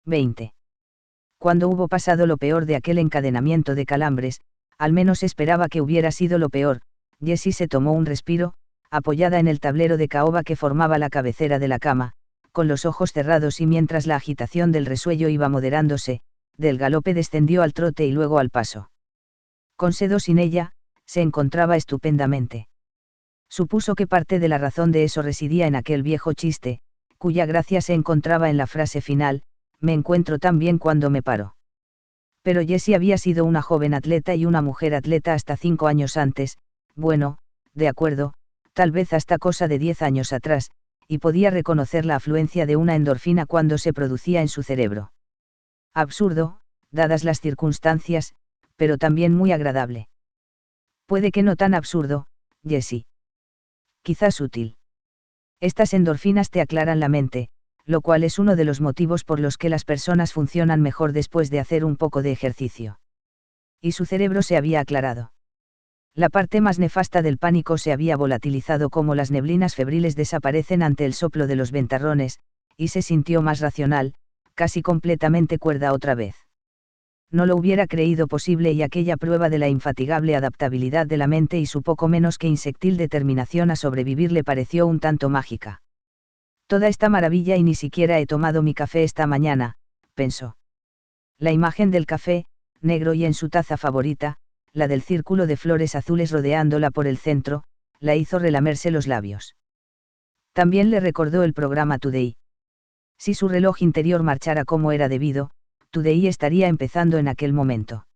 20. Cuando hubo pasado lo peor de aquel encadenamiento de calambres, al menos esperaba que hubiera sido lo peor, Jessie se tomó un respiro, apoyada en el tablero de caoba que formaba la cabecera de la cama, con los ojos cerrados y mientras la agitación del resuello iba moderándose, del galope descendió al trote y luego al paso. Con sed o sin ella, se encontraba estupendamente. Supuso que parte de la razón de eso residía en aquel viejo chiste, cuya gracia se encontraba en la frase final, me encuentro tan bien cuando me paro. Pero Jessie había sido una joven atleta y una mujer atleta hasta 5 años antes, bueno, de acuerdo, tal vez hasta cosa de 10 años atrás, y podía reconocer la afluencia de una endorfina cuando se producía en su cerebro. Absurdo, dadas las circunstancias, pero también muy agradable. Puede que no tan absurdo, Jessie. Quizás útil. Estas endorfinas te aclaran la mente, lo cual es uno de los motivos por los que las personas funcionan mejor después de hacer un poco de ejercicio. Y su cerebro se había aclarado. La parte más nefasta del pánico se había volatilizado como las neblinas febriles desaparecen ante el soplo de los ventarrones, y se sintió más racional, casi completamente cuerda otra vez. No lo hubiera creído posible y aquella prueba de la infatigable adaptabilidad de la mente y su poco menos que insectil determinación a sobrevivir le pareció un tanto mágica. Toda esta maravilla y ni siquiera he tomado mi café esta mañana, pensó. La imagen del café, negro y en su taza favorita, la del círculo de flores azules rodeándola por el centro, la hizo relamerse los labios. También le recordó el programa Today. Si su reloj interior marchara como era debido, Today estaría empezando en aquel momento.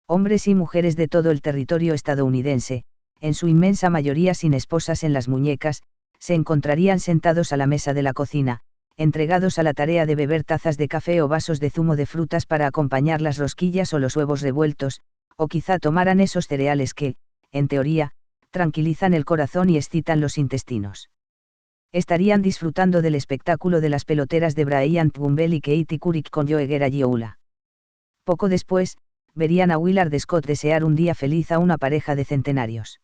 Hombres y mujeres de todo el territorio estadounidense, en su inmensa mayoría sin esposas en las muñecas, se encontrarían sentados a la mesa de la cocina, entregados a la tarea de beber tazas de café o vasos de zumo de frutas para acompañar las rosquillas o los huevos revueltos, o quizá tomaran esos cereales que, en teoría, tranquilizan el corazón y excitan los intestinos. Estarían disfrutando del espectáculo de las peloteras de Bryant Gumbel y Katie Couric con Joe Garagiola. Poco después, verían a Willard Scott desear un día feliz a una pareja de centenarios.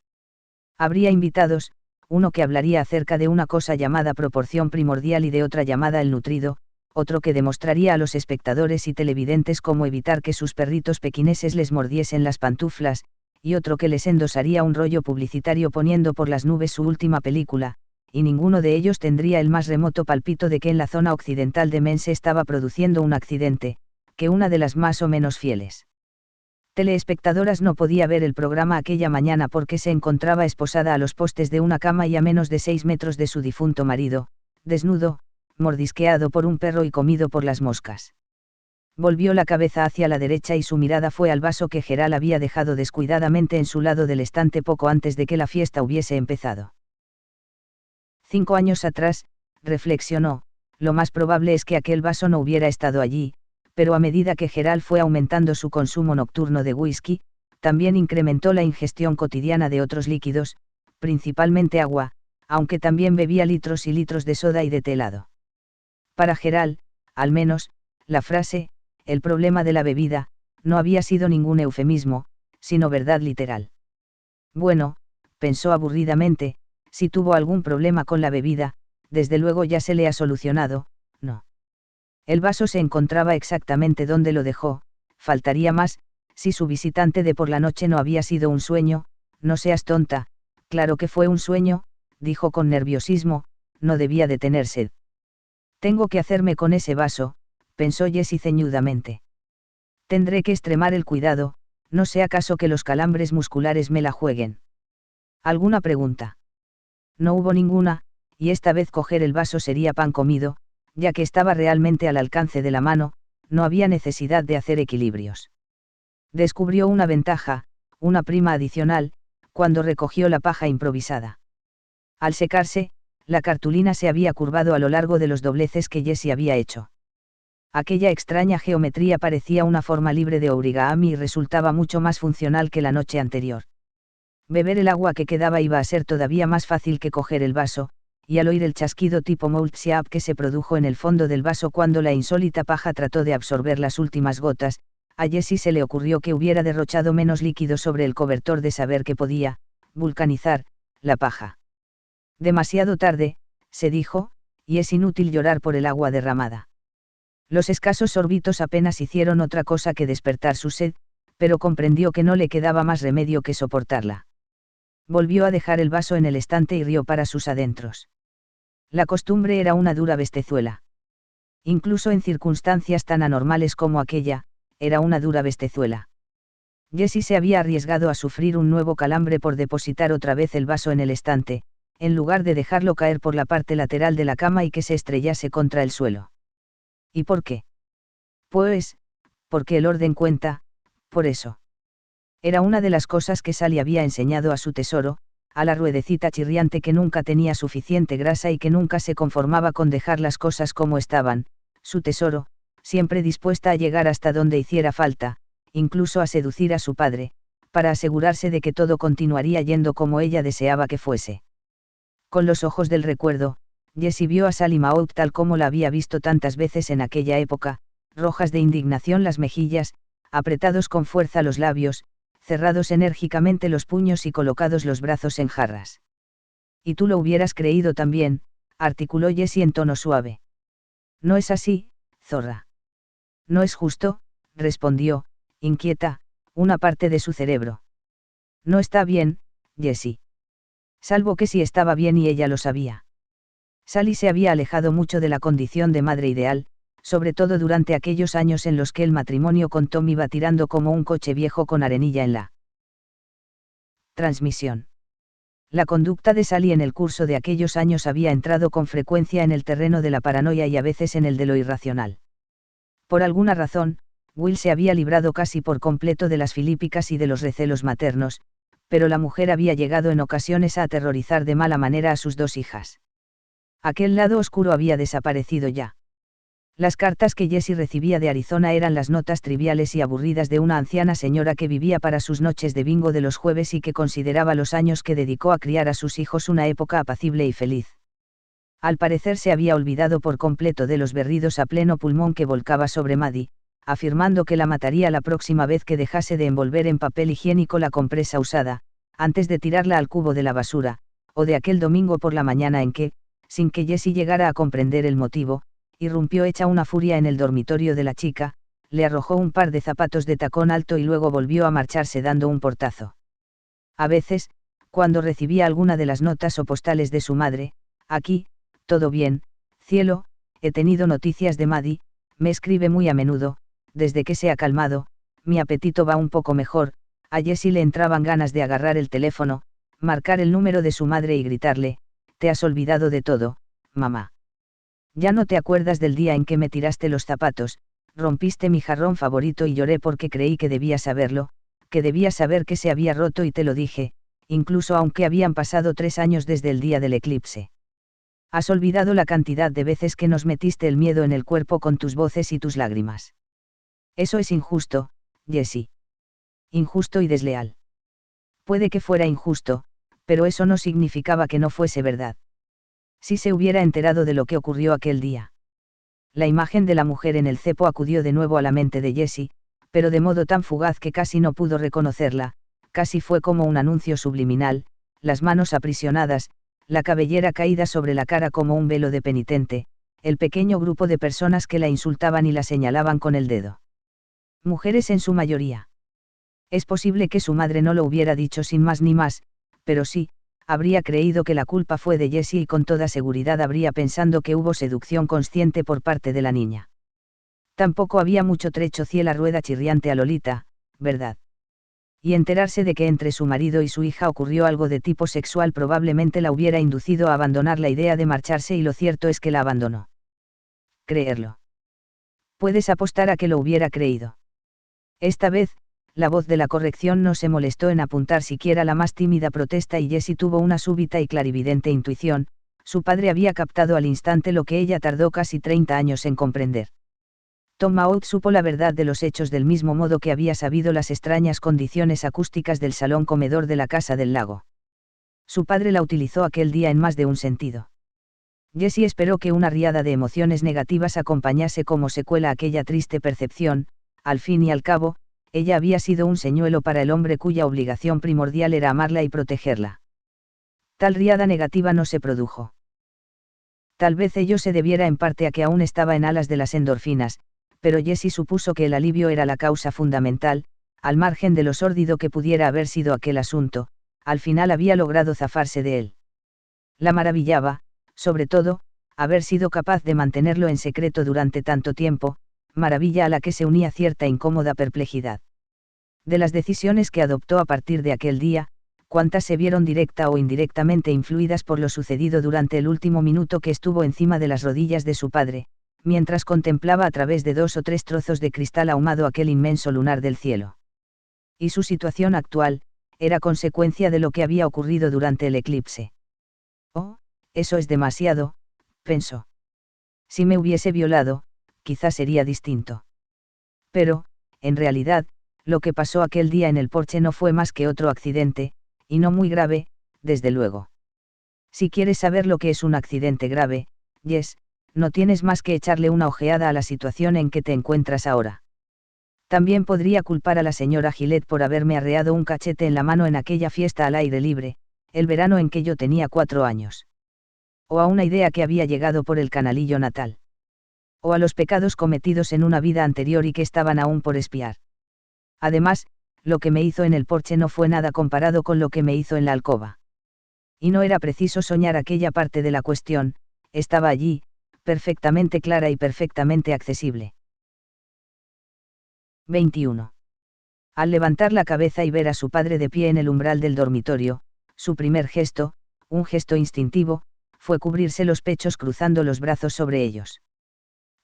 Habría invitados, uno que hablaría acerca de una cosa llamada proporción primordial y de otra llamada el nutrido, otro que demostraría a los espectadores y televidentes cómo evitar que sus perritos pequineses les mordiesen las pantuflas, y otro que les endosaría un rollo publicitario poniendo por las nubes su última película, y ninguno de ellos tendría el más remoto palpito de que en la zona occidental de Maine se estaba produciendo un accidente, que una de las más o menos fieles teleespectadoras no podía ver el programa aquella mañana porque se encontraba esposada a los postes de una cama y a menos de 6 metros de su difunto marido, desnudo, mordisqueado por un perro y comido por las moscas. Volvió la cabeza hacia la derecha y su mirada fue al vaso que Gerald había dejado descuidadamente en su lado del estante poco antes de que la fiesta hubiese empezado. 5 años atrás, reflexionó, lo más probable es que aquel vaso no hubiera estado allí, pero a medida que Gerald fue aumentando su consumo nocturno de whisky, también incrementó la ingestión cotidiana de otros líquidos, principalmente agua, aunque también bebía litros y litros de soda y de té helado. Para Gerald, al menos, la frase, el problema de la bebida, no había sido ningún eufemismo, sino verdad literal. Bueno, pensó aburridamente, si tuvo algún problema con la bebida, desde luego ya se le ha solucionado, ¿no? El vaso se encontraba exactamente donde lo dejó, faltaría más, si su visitante de por la noche no había sido un sueño, no seas tonta, claro que fue un sueño, dijo con nerviosismo, no debía de tener sed. Tengo que hacerme con ese vaso, pensó Jessie ceñudamente. Tendré que extremar el cuidado, no sea caso que los calambres musculares me la jueguen. ¿Alguna pregunta? No hubo ninguna, y esta vez coger el vaso sería pan comido, ya que estaba realmente al alcance de la mano, no había necesidad de hacer equilibrios. Descubrió una ventaja, una prima adicional, cuando recogió la paja improvisada. Al secarse, la cartulina se había curvado a lo largo de los dobleces que Jessie había hecho. Aquella extraña geometría parecía una forma libre de origami y resultaba mucho más funcional que la noche anterior. Beber el agua que quedaba iba a ser todavía más fácil que coger el vaso, y al oír el chasquido tipo mouth siap que se produjo en el fondo del vaso cuando la insólita paja trató de absorber las últimas gotas, a Jessie se le ocurrió que hubiera derrochado menos líquido sobre el cobertor de saber que podía, vulcanizar, la paja. Demasiado tarde, se dijo, y es inútil llorar por el agua derramada. Los escasos sorbitos apenas hicieron otra cosa que despertar su sed, pero comprendió que no le quedaba más remedio que soportarla. Volvió a dejar el vaso en el estante y rió para sus adentros. La costumbre era una dura bestezuela. Incluso en circunstancias tan anormales como aquella, era una dura bestezuela. Jessie se había arriesgado a sufrir un nuevo calambre por depositar otra vez el vaso en el estante, en lugar de dejarlo caer por la parte lateral de la cama y que se estrellase contra el suelo. ¿Y por qué? Pues, porque el orden cuenta, por eso. Era una de las cosas que Sally había enseñado a su tesoro, a la ruedecita chirriante que nunca tenía suficiente grasa y que nunca se conformaba con dejar las cosas como estaban, su tesoro, siempre dispuesta a llegar hasta donde hiciera falta, incluso a seducir a su padre, para asegurarse de que todo continuaría yendo como ella deseaba que fuese. Con los ojos del recuerdo, Jessie vio a Sally Maud tal como la había visto tantas veces en aquella época, rojas de indignación las mejillas, apretados con fuerza los labios, cerrados enérgicamente los puños y colocados los brazos en jarras. Y tú lo hubieras creído también, articuló Jessie en tono suave. No es así, zorra. No es justo, respondió, inquieta, una parte de su cerebro. No está bien, Jessie. Salvo que sí estaba bien y ella lo sabía. Sally se había alejado mucho de la condición de madre ideal, sobre todo durante aquellos años en los que el matrimonio con Tom iba tirando como un coche viejo con arenilla en la transmisión. La conducta de Sally en el curso de aquellos años había entrado con frecuencia en el terreno de la paranoia y a veces en el de lo irracional. Por alguna razón, Will se había librado casi por completo de las filípicas y de los recelos maternos, pero la mujer había llegado en ocasiones a aterrorizar de mala manera a sus dos hijas. Aquel lado oscuro había desaparecido ya. Las cartas que Jessie recibía de Arizona eran las notas triviales y aburridas de una anciana señora que vivía para sus noches de bingo de los jueves y que consideraba los años que dedicó a criar a sus hijos una época apacible y feliz. Al parecer se había olvidado por completo de los berridos a pleno pulmón que volcaba sobre Maddie, afirmando que la mataría la próxima vez que dejase de envolver en papel higiénico la compresa usada, antes de tirarla al cubo de la basura, o de aquel domingo por la mañana en que, sin que Jessie llegara a comprender el motivo, irrumpió hecha una furia en el dormitorio de la chica, le arrojó un par de zapatos de tacón alto y luego volvió a marcharse dando un portazo. A veces, cuando recibía alguna de las notas o postales de su madre, aquí, todo bien, cielo, he tenido noticias de Maddie, me escribe muy a menudo, desde que se ha calmado, mi apetito va un poco mejor, a Jessie le entraban ganas de agarrar el teléfono, marcar el número de su madre y gritarle, te has olvidado de todo, mamá. Ya no te acuerdas del día en que me tiraste los zapatos, rompiste mi jarrón favorito y lloré porque creí que debías saberlo, que debías saber que se había roto y te lo dije, incluso aunque habían pasado 3 años desde el día del eclipse. Has olvidado la cantidad de veces que nos metiste el miedo en el cuerpo con tus voces y tus lágrimas. Eso es injusto, Jessie. Injusto y desleal. Puede que fuera injusto, pero eso no significaba que no fuese verdad. Si se hubiera enterado de lo que ocurrió aquel día. La imagen de la mujer en el cepo acudió de nuevo a la mente de Jessie, pero de modo tan fugaz que casi no pudo reconocerla, casi fue como un anuncio subliminal, las manos aprisionadas, la cabellera caída sobre la cara como un velo de penitente, el pequeño grupo de personas que la insultaban y la señalaban con el dedo. Mujeres en su mayoría. Es posible que su madre no lo hubiera dicho sin más ni más, pero sí, habría creído que la culpa fue de Jessie y con toda seguridad habría pensado que hubo seducción consciente por parte de la niña. Tampoco había mucho trecho ciela rueda chirriante a Lolita, ¿verdad? Y enterarse de que entre su marido y su hija ocurrió algo de tipo sexual probablemente la hubiera inducido a abandonar la idea de marcharse y lo cierto es que la abandonó. Creerlo. Puedes apostar a que lo hubiera creído. Esta vez, la voz de la corrección no se molestó en apuntar siquiera la más tímida protesta y Jessie tuvo una súbita y clarividente intuición, su padre había captado al instante lo que ella tardó casi 30 años en comprender. Tom Maud supo la verdad de los hechos del mismo modo que había sabido las extrañas condiciones acústicas del salón comedor de la Casa del Lago. Su padre la utilizó aquel día en más de un sentido. Jessie esperó que una riada de emociones negativas acompañase como secuela aquella triste percepción, al fin y al cabo, ella había sido un señuelo para el hombre cuya obligación primordial era amarla y protegerla. Tal riada negativa no se produjo. Tal vez ello se debiera en parte a que aún estaba en alas de las endorfinas, pero Jessie supuso que el alivio era la causa fundamental, al margen de lo sórdido que pudiera haber sido aquel asunto, al final había logrado zafarse de él. La maravillaba, sobre todo, haber sido capaz de mantenerlo en secreto durante tanto tiempo, maravilla a la que se unía cierta incómoda perplejidad. De las decisiones que adoptó a partir de aquel día, cuántas se vieron directa o indirectamente influidas por lo sucedido durante el último minuto que estuvo encima de las rodillas de su padre, mientras contemplaba a través de 2 o 3 trozos de cristal ahumado aquel inmenso lunar del cielo. Y su situación actual, era consecuencia de lo que había ocurrido durante el eclipse. Oh, eso es demasiado, pensó. Si me hubiese violado, quizás sería distinto. Pero, en realidad, lo que pasó aquel día en el porche no fue más que otro accidente, y no muy grave, desde luego. Si quieres saber lo que es un accidente grave, Jess, no tienes más que echarle una ojeada a la situación en que te encuentras ahora. También podría culpar a la señora Gillette por haberme arreado un cachete en la mano en aquella fiesta al aire libre, el verano en que yo tenía 4 años. O a una idea que había llegado por el canalillo natal. O a los pecados cometidos en una vida anterior y que estaban aún por expiar. Además, lo que me hizo en el porche no fue nada comparado con lo que me hizo en la alcoba. Y no era preciso soñar aquella parte de la cuestión, estaba allí, perfectamente clara y perfectamente accesible. 21. Al levantar la cabeza y ver a su padre de pie en el umbral del dormitorio, su primer gesto, un gesto instintivo, fue cubrirse los pechos cruzando los brazos sobre ellos.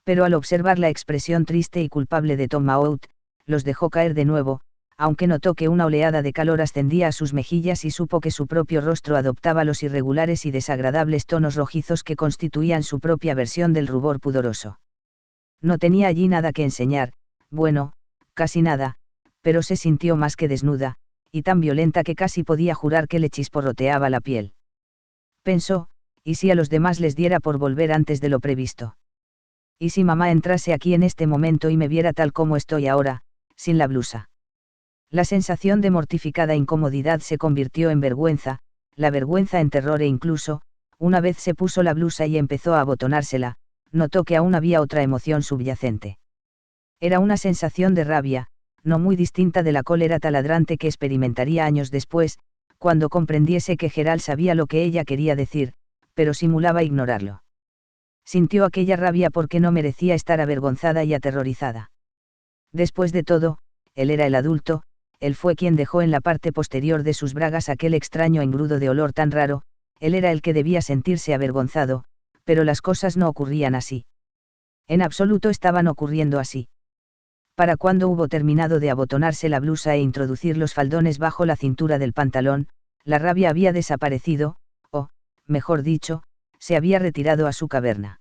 Pero al observar la expresión triste y culpable de Tom Mahout, los dejó caer de nuevo, aunque notó que una oleada de calor ascendía a sus mejillas y supo que su propio rostro adoptaba los irregulares y desagradables tonos rojizos que constituían su propia versión del rubor pudoroso. No tenía allí nada que enseñar, bueno, casi nada, pero se sintió más que desnuda, y tan violenta que casi podía jurar que le chisporroteaba la piel. Pensó, ¿y si a los demás les diera por volver antes de lo previsto? ¿Y si mamá entrase aquí en este momento y me viera tal como estoy ahora, sin la blusa? La sensación de mortificada incomodidad se convirtió en vergüenza, la vergüenza en terror e incluso, una vez se puso la blusa y empezó a abotonársela, notó que aún había otra emoción subyacente. Era una sensación de rabia, no muy distinta de la cólera taladrante que experimentaría años después, cuando comprendiese que Gerald sabía lo que ella quería decir, pero simulaba ignorarlo. Sintió aquella rabia porque no merecía estar avergonzada y aterrorizada. Después de todo, él era el adulto, él fue quien dejó en la parte posterior de sus bragas aquel extraño engrudo de olor tan raro, él era el que debía sentirse avergonzado, pero las cosas no ocurrían así. En absoluto estaban ocurriendo así. Para cuando hubo terminado de abotonarse la blusa e introducir los faldones bajo la cintura del pantalón, la rabia había desaparecido, o, mejor dicho, se había retirado a su caverna.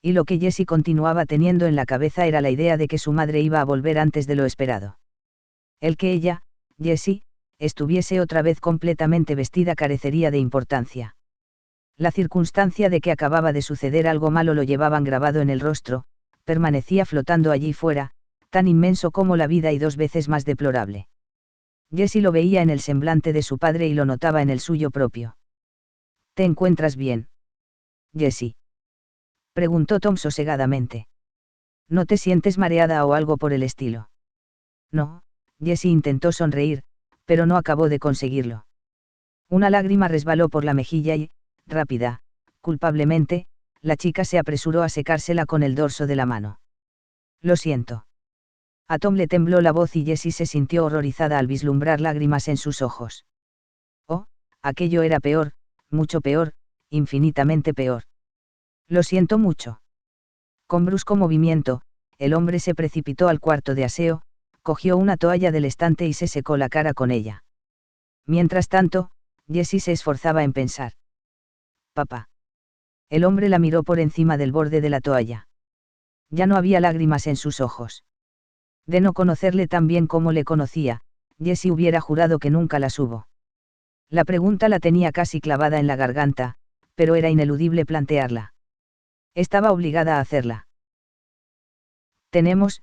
Y lo que Jessie continuaba teniendo en la cabeza era la idea de que su madre iba a volver antes de lo esperado. El que ella, Jessie, estuviese otra vez completamente vestida carecería de importancia. La circunstancia de que acababa de suceder algo malo lo llevaban grabado en el rostro, permanecía flotando allí fuera, tan inmenso como la vida y 2 veces más deplorable. Jessie lo veía en el semblante de su padre y lo notaba en el suyo propio. ¿Te encuentras bien, Jessie?, preguntó Tom sosegadamente. ¿No te sientes mareada o algo por el estilo? No, Jessie intentó sonreír, pero no acabó de conseguirlo. Una lágrima resbaló por la mejilla y, rápida, culpablemente, la chica se apresuró a secársela con el dorso de la mano. Lo siento. A Tom le tembló la voz y Jessie se sintió horrorizada al vislumbrar lágrimas en sus ojos. Oh, aquello era peor, mucho peor, infinitamente peor. Lo siento mucho. Con brusco movimiento, el hombre se precipitó al cuarto de aseo, cogió una toalla del estante y se secó la cara con ella. Mientras tanto, Jessie se esforzaba en pensar. Papá. El hombre la miró por encima del borde de la toalla. Ya no había lágrimas en sus ojos. De no conocerle tan bien como le conocía, Jessie hubiera jurado que nunca las hubo. La pregunta la tenía casi clavada en la garganta, pero era ineludible plantearla. Estaba obligada a hacerla. Tenemos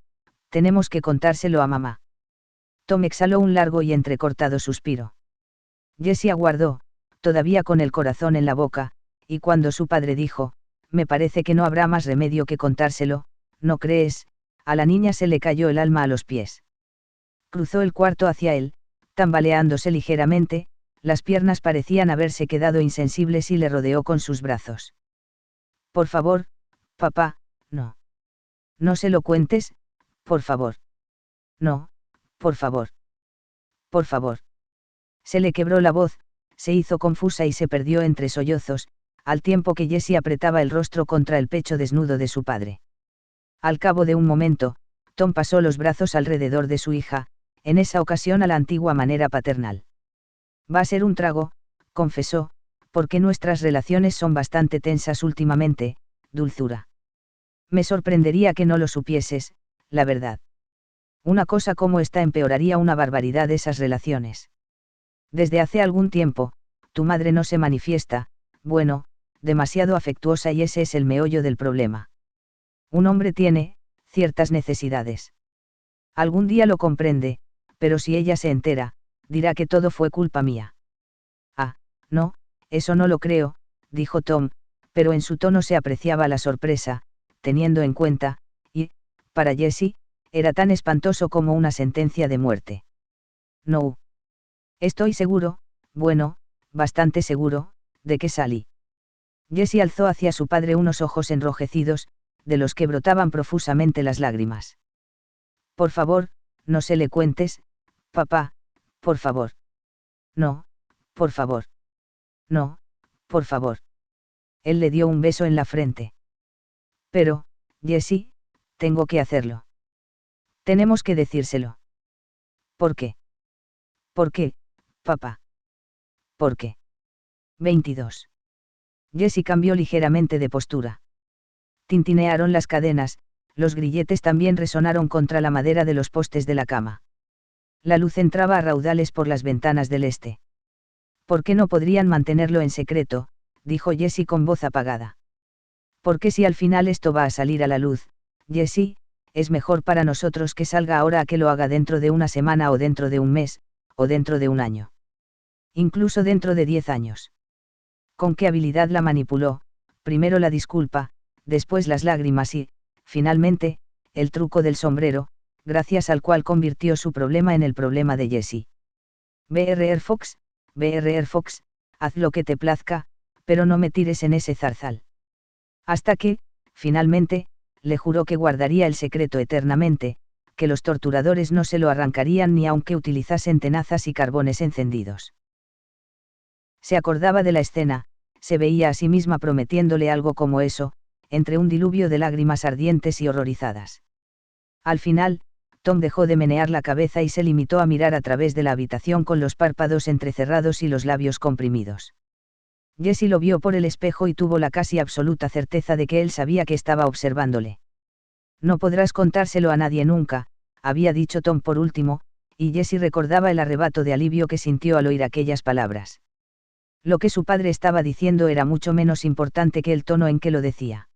que contárselo a mamá. Tom exhaló un largo y entrecortado suspiro. Jessie aguardó, todavía con el corazón en la boca, y cuando su padre dijo, me parece que no habrá más remedio que contárselo, ¿no crees? A la niña se le cayó el alma a los pies. Cruzó el cuarto hacia él, tambaleándose ligeramente, las piernas parecían haberse quedado insensibles y le rodeó con sus brazos. Por favor, papá, no. No se lo cuentes, por favor. No, por favor. Por favor. Se le quebró la voz, se hizo confusa y se perdió entre sollozos, al tiempo que Jessie apretaba el rostro contra el pecho desnudo de su padre. Al cabo de un momento, Tom pasó los brazos alrededor de su hija, en esa ocasión a la antigua manera paternal. Va a ser un trago, confesó, porque nuestras relaciones son bastante tensas últimamente, dulzura. Me sorprendería que no lo supieses, la verdad. Una cosa como esta empeoraría una barbaridad esas relaciones. Desde hace algún tiempo, tu madre no se manifiesta, bueno, demasiado afectuosa y ese es el meollo del problema. Un hombre tiene, ciertas necesidades. Algún día lo comprende, pero si ella se entera, dirá que todo fue culpa mía. Ah, no, eso no lo creo, dijo Tom, pero en su tono se apreciaba la sorpresa, teniendo en cuenta, y, para Jessie, era tan espantoso como una sentencia de muerte. No. Estoy seguro, bueno, bastante seguro, de que salí. Jessie alzó hacia su padre unos ojos enrojecidos, de los que brotaban profusamente las lágrimas. Por favor, no se le cuentes, papá, por favor. No, por favor. No, por favor. Él le dio un beso en la frente. Pero, Jessie, tengo que hacerlo. Tenemos que decírselo. ¿Por qué? ¿Por qué, papá? ¿Por qué? 22. Jessie cambió ligeramente de postura. Tintinearon las cadenas, los grilletes también resonaron contra la madera de los postes de la cama. La luz entraba a raudales por las ventanas del este. ¿Por qué no podrían mantenerlo en secreto?, dijo Jessie con voz apagada. Porque si al final esto va a salir a la luz, Jessie, es mejor para nosotros que salga ahora a que lo haga dentro de una semana o dentro de un mes, o dentro de un año. Incluso dentro de 10 años. Con qué habilidad la manipuló, primero la disculpa, después las lágrimas y, finalmente, el truco del sombrero, gracias al cual convirtió su problema en el problema de Jessie. BRR Fox, haz lo que te plazca, pero no me tires en ese zarzal. Hasta que, finalmente, le juró que guardaría el secreto eternamente, que los torturadores no se lo arrancarían ni aunque utilizasen tenazas y carbones encendidos. Se acordaba de la escena, se veía a sí misma prometiéndole algo como eso, entre un diluvio de lágrimas ardientes y horrorizadas. Al final, Tom dejó de menear la cabeza y se limitó a mirar a través de la habitación con los párpados entrecerrados y los labios comprimidos. Jessie lo vio por el espejo y tuvo la casi absoluta certeza de que él sabía que estaba observándole. No podrás contárselo a nadie nunca, había dicho Tom por último, y Jessie recordaba el arrebato de alivio que sintió al oír aquellas palabras. Lo que su padre estaba diciendo era mucho menos importante que el tono en que lo decía.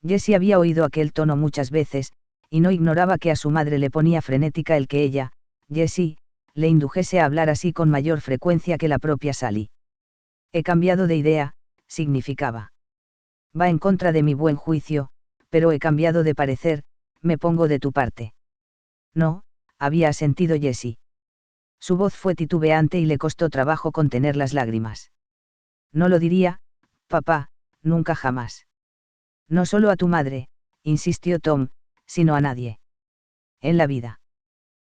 Jessie había oído aquel tono muchas veces, y no ignoraba que a su madre le ponía frenética el que ella, Jessie, le indujese a hablar así con mayor frecuencia que la propia Sally. He cambiado de idea, significaba. Va en contra de mi buen juicio, pero he cambiado de parecer, me pongo de tu parte. No, había asentido Jessie. Su voz fue titubeante y le costó trabajo contener las lágrimas. No lo diría, papá, nunca jamás. No solo a tu madre, insistió Tom, sino a nadie. En la vida.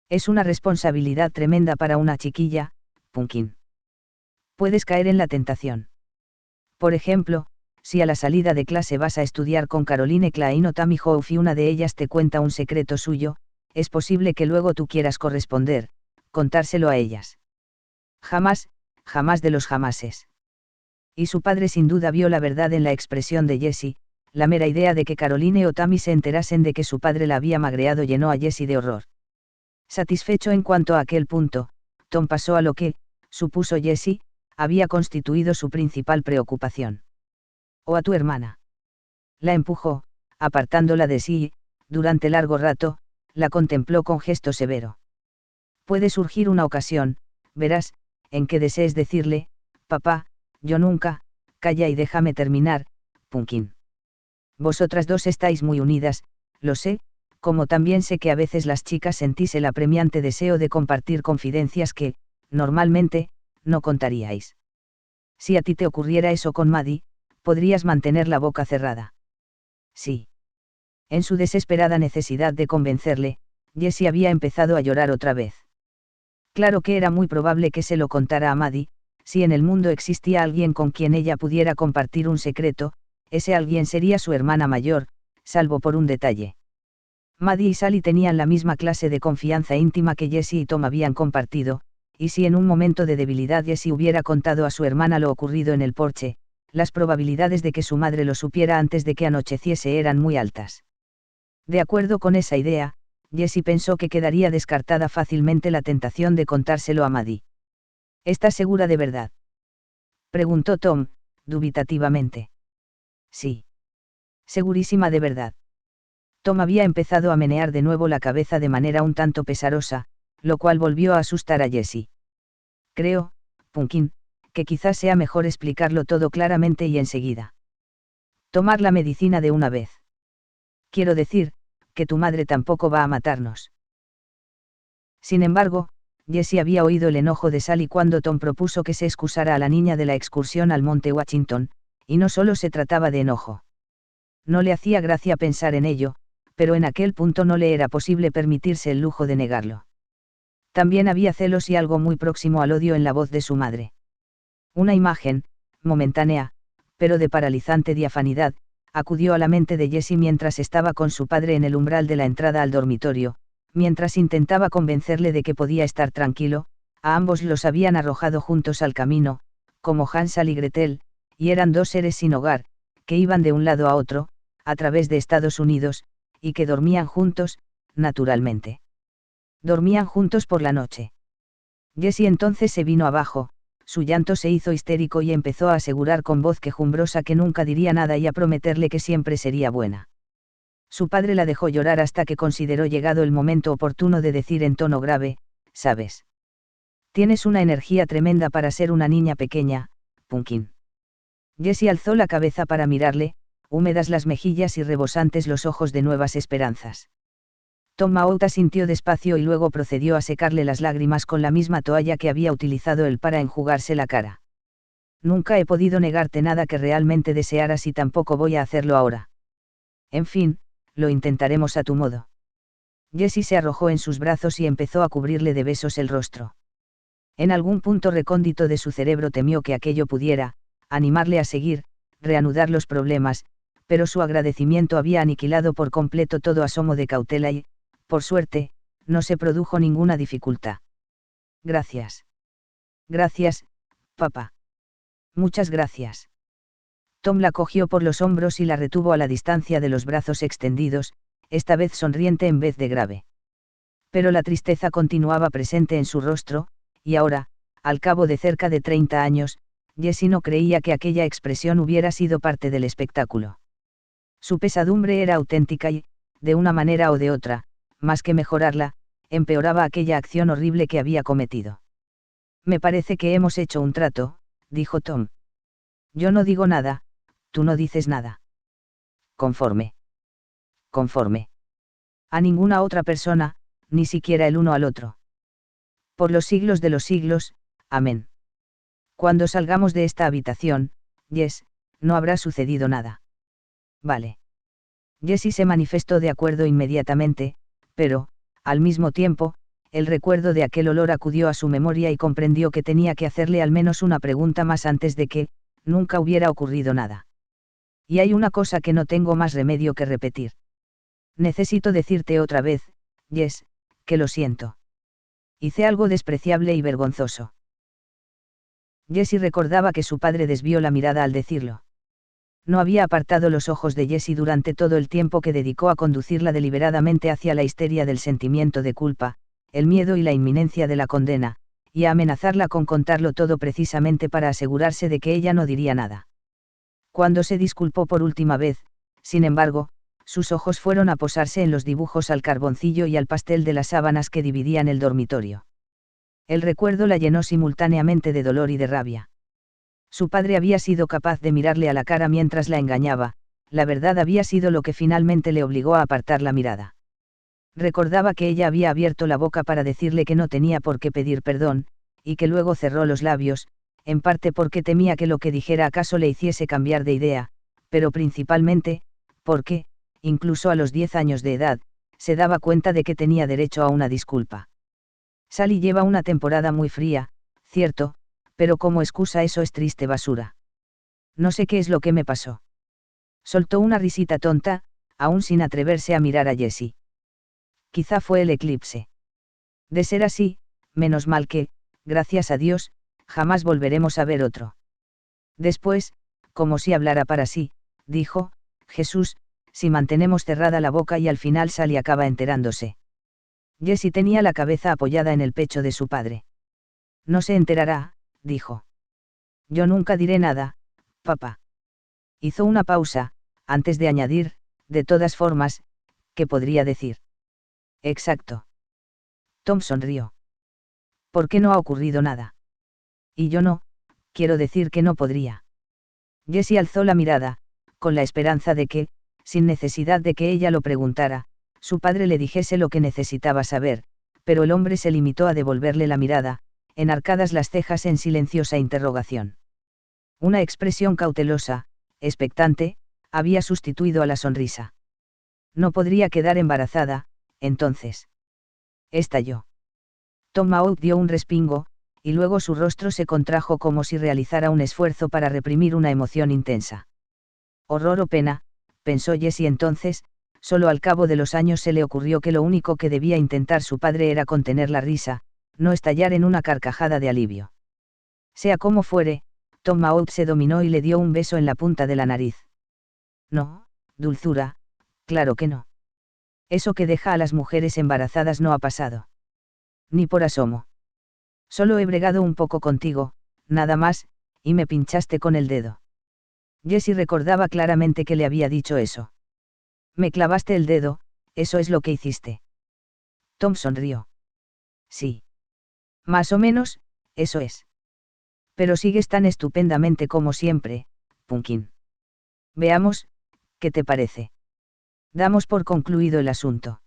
Es una responsabilidad tremenda para una chiquilla, Pumpkin. Puedes caer en la tentación. Por ejemplo, si a la salida de clase vas a estudiar con Caroline Klein o Tammy Hough y una de ellas te cuenta un secreto suyo, es posible que luego tú quieras corresponder, contárselo a ellas. Jamás, jamás de los jamases. Y su padre sin duda vio la verdad en la expresión de Jessie, la mera idea de que Caroline o Tammy se enterasen de que su padre la había magreado llenó a Jessie de horror. Satisfecho en cuanto a aquel punto, Tom pasó a lo que, supuso Jessie, había constituido su principal preocupación. O a tu hermana. La empujó, apartándola de sí y, durante largo rato, la contempló con gesto severo. Puede surgir una ocasión, verás, en que desees decirle, papá, yo nunca, calla y déjame terminar, Pumpkin. Vosotras dos estáis muy unidas, lo sé, como también sé que a veces las chicas sentís el apremiante deseo de compartir confidencias que, normalmente, no contaríais. Si a ti te ocurriera eso con Maddie, podrías mantener la boca cerrada. Sí. En su desesperada necesidad de convencerle, Jessie había empezado a llorar otra vez. Claro que era muy probable que se lo contara a Maddie, si en el mundo existía alguien con quien ella pudiera compartir un secreto, ese alguien sería su hermana mayor, salvo por un detalle. Maddie y Sally tenían la misma clase de confianza íntima que Jessie y Tom habían compartido, y si en un momento de debilidad Jessie hubiera contado a su hermana lo ocurrido en el porche, las probabilidades de que su madre lo supiera antes de que anocheciese eran muy altas. De acuerdo con esa idea, Jessie pensó que quedaría descartada fácilmente la tentación de contárselo a Maddie. ¿Estás segura de verdad?, preguntó Tom, dubitativamente. Sí. Segurísima de verdad. Tom había empezado a menear de nuevo la cabeza de manera un tanto pesarosa, lo cual volvió a asustar a Jessie. Creo, Pumpkin, que quizás sea mejor explicarlo todo claramente y enseguida. Tomar la medicina de una vez. Quiero decir, que tu madre tampoco va a matarnos. Sin embargo, Jessie había oído el enojo de Sally cuando Tom propuso que se excusara a la niña de la excursión al Monte Washington, y no solo se trataba de enojo. No le hacía gracia pensar en ello, pero en aquel punto no le era posible permitirse el lujo de negarlo. También había celos y algo muy próximo al odio en la voz de su madre. Una imagen, momentánea, pero de paralizante diafanidad, acudió a la mente de Jessie mientras estaba con su padre en el umbral de la entrada al dormitorio, mientras intentaba convencerle de que podía estar tranquilo. A ambos los habían arrojado juntos al camino, como Hansel y Gretel, y eran dos seres sin hogar, que iban de un lado a otro, a través de Estados Unidos, y que dormían juntos, naturalmente. Dormían juntos por la noche. Jessie entonces se vino abajo, su llanto se hizo histérico y empezó a asegurar con voz quejumbrosa que nunca diría nada y a prometerle que siempre sería buena. Su padre la dejó llorar hasta que consideró llegado el momento oportuno de decir en tono grave, ¿sabes? Tienes una energía tremenda para ser una niña pequeña, Pumpkin. Jessie alzó la cabeza para mirarle, húmedas las mejillas y rebosantes los ojos de nuevas esperanzas. Tom Maouta sintió despacio y luego procedió a secarle las lágrimas con la misma toalla que había utilizado él para enjugarse la cara. Nunca he podido negarte nada que realmente desearas y tampoco voy a hacerlo ahora. En fin, lo intentaremos a tu modo. Jessie se arrojó en sus brazos y empezó a cubrirle de besos el rostro. En algún punto recóndito de su cerebro temió que aquello pudiera, animarle a seguir, reanudar los problemas, pero su agradecimiento había aniquilado por completo todo asomo de cautela y, por suerte, no se produjo ninguna dificultad. Gracias. Gracias, papá. Muchas gracias. Tom la cogió por los hombros y la retuvo a la distancia de los brazos extendidos, esta vez sonriente en vez de grave. Pero la tristeza continuaba presente en su rostro, y ahora, al cabo de cerca de 30 años, Jessie no creía que aquella expresión hubiera sido parte del espectáculo. Su pesadumbre era auténtica y, de una manera o de otra, más que mejorarla, empeoraba aquella acción horrible que había cometido. Me parece que hemos hecho un trato, dijo Tom. Yo no digo nada, tú no dices nada. Conforme. Conforme. A ninguna otra persona, ni siquiera el uno al otro. Por los siglos de los siglos, amén. Cuando salgamos de esta habitación, Jess, no habrá sucedido nada. Vale. Jessie se manifestó de acuerdo inmediatamente, pero, al mismo tiempo, el recuerdo de aquel olor acudió a su memoria y comprendió que tenía que hacerle al menos una pregunta más antes de que, nunca hubiera ocurrido nada. Y hay una cosa que no tengo más remedio que repetir. Necesito decirte otra vez, Jess, que lo siento. Hice algo despreciable y vergonzoso. Jessie recordaba que su padre desvió la mirada al decirlo. No había apartado los ojos de Jessie durante todo el tiempo que dedicó a conducirla deliberadamente hacia la histeria del sentimiento de culpa, el miedo y la inminencia de la condena, y a amenazarla con contarlo todo precisamente para asegurarse de que ella no diría nada. Cuando se disculpó por última vez, sin embargo, sus ojos fueron a posarse en los dibujos al carboncillo y al pastel de las sábanas que dividían el dormitorio. El recuerdo la llenó simultáneamente de dolor y de rabia. Su padre había sido capaz de mirarle a la cara mientras la engañaba, la verdad había sido lo que finalmente le obligó a apartar la mirada. Recordaba que ella había abierto la boca para decirle que no tenía por qué pedir perdón, y que luego cerró los labios, en parte porque temía que lo que dijera acaso le hiciese cambiar de idea, pero principalmente, porque, incluso a los 10 años de edad, se daba cuenta de que tenía derecho a una disculpa. Sally lleva una temporada muy fría, cierto, pero como excusa eso es triste basura. No sé qué es lo que me pasó. Soltó una risita tonta, aún sin atreverse a mirar a Jessie. Quizá fue el eclipse. De ser así, menos mal que, gracias a Dios, jamás volveremos a ver otro. Después, como si hablara para sí, dijo, Jesús, si mantenemos cerrada la boca y al final Sally acaba enterándose. Jessie tenía la cabeza apoyada en el pecho de su padre. No se enterará, dijo. Yo nunca diré nada, papá. Hizo una pausa, antes de añadir, de todas formas, ¿qué podría decir? Exacto. Tom sonrió. ¿Por qué no ha ocurrido nada? Y yo no, quiero decir que no podría. Jessie alzó la mirada, con la esperanza de que, sin necesidad de que ella lo preguntara, su padre le dijese lo que necesitaba saber, pero el hombre se limitó a devolverle la mirada, enarcadas las cejas en silenciosa interrogación. Una expresión cautelosa, expectante, había sustituido a la sonrisa. No podría quedar embarazada, entonces. Estalló. Tom Maud dio un respingo, y luego su rostro se contrajo como si realizara un esfuerzo para reprimir una emoción intensa. Horror o pena, pensó Jessie entonces, solo al cabo de los años se le ocurrió que lo único que debía intentar su padre era contener la risa, no estallar en una carcajada de alivio. Sea como fuere, Tom Maud se dominó y le dio un beso en la punta de la nariz. No, dulzura, claro que no. Eso que deja a las mujeres embarazadas no ha pasado. Ni por asomo. Solo he bregado un poco contigo, nada más, y me pinchaste con el dedo. Jessie recordaba claramente que le había dicho eso. Me clavaste el dedo, eso es lo que hiciste. Tom sonrió. Sí. Más o menos, eso es. Pero sigues tan estupendamente como siempre, Pumpkin. Veamos, ¿qué te parece? Damos por concluido el asunto.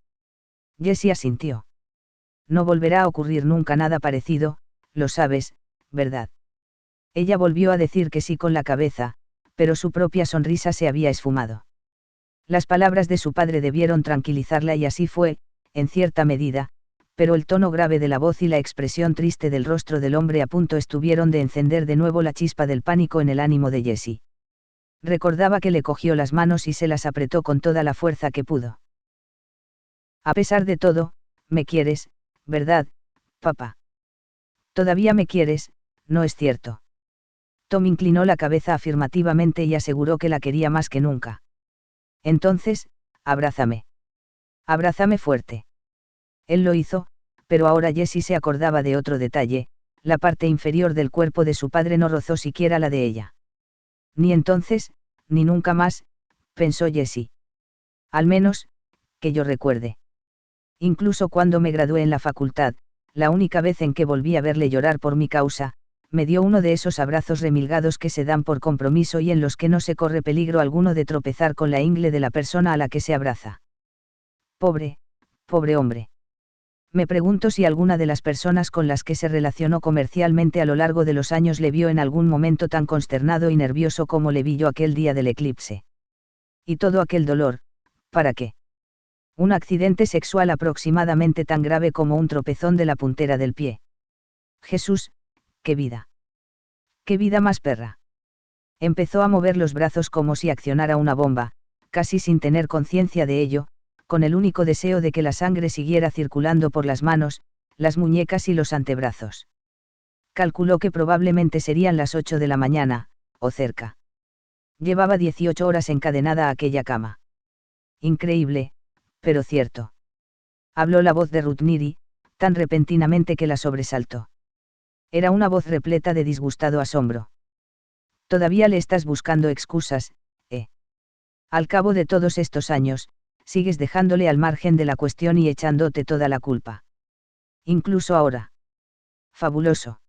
Jessie asintió. No volverá a ocurrir nunca nada parecido, lo sabes, ¿verdad? Ella volvió a decir que sí con la cabeza, pero su propia sonrisa se había esfumado. Las palabras de su padre debieron tranquilizarla y así fue, en cierta medida, pero el tono grave de la voz y la expresión triste del rostro del hombre a punto estuvieron de encender de nuevo la chispa del pánico en el ánimo de Jessie. Recordaba que le cogió las manos y se las apretó con toda la fuerza que pudo. A pesar de todo, me quieres, ¿verdad, papá? Todavía me quieres, ¿no es cierto? Tom inclinó la cabeza afirmativamente y aseguró que la quería más que nunca. Entonces, abrázame. Abrázame fuerte. Él lo hizo, pero ahora Jessie se acordaba de otro detalle, la parte inferior del cuerpo de su padre no rozó siquiera la de ella. Ni entonces, ni nunca más, pensó Jessie. Al menos, que yo recuerde. Incluso cuando me gradué en la facultad, la única vez en que volví a verle llorar por mi causa, me dio uno de esos abrazos remilgados que se dan por compromiso y en los que no se corre peligro alguno de tropezar con la ingle de la persona a la que se abraza. Pobre, pobre hombre. Me pregunto si alguna de las personas con las que se relacionó comercialmente a lo largo de los años le vio en algún momento tan consternado y nervioso como le vi yo aquel día del eclipse. Y todo aquel dolor, ¿para qué? Un accidente sexual aproximadamente tan grave como un tropezón de la puntera del pie. Jesús, qué vida. Qué vida más perra. Empezó a mover los brazos como si accionara una bomba, casi sin tener conciencia de ello, con el único deseo de que la sangre siguiera circulando por las manos, las muñecas y los antebrazos. Calculó que probablemente serían las 8 de la mañana, o cerca. Llevaba 18 horas encadenada a aquella cama. Increíble, pero cierto. Habló la voz de Ruth Neary, tan repentinamente que la sobresaltó. Era una voz repleta de disgustado asombro. Todavía le estás buscando excusas, ¿eh? Al cabo de todos estos años, sigues dejándole al margen de la cuestión y echándote toda la culpa. Incluso ahora. Fabuloso.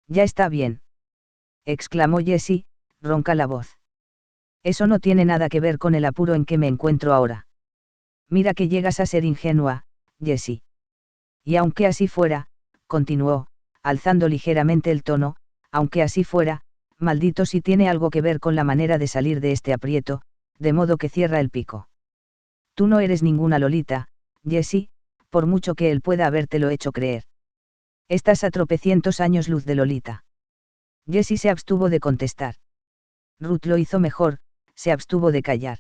Ya está bien. Exclamó Jessie, ronca la voz. Eso no tiene nada que ver con el apuro en que me encuentro ahora. Mira que llegas a ser ingenua, Jessie. Y aunque así fuera, continuó, alzando ligeramente el tono, aunque así fuera, maldito si tiene algo que ver con la manera de salir de este aprieto, de modo que cierra el pico. Tú no eres ninguna Lolita, Jessie, por mucho que él pueda habértelo hecho creer. Estás a tropecientos años luz de Lolita. Jessie se abstuvo de contestar. Ruth lo hizo mejor, se abstuvo de callar.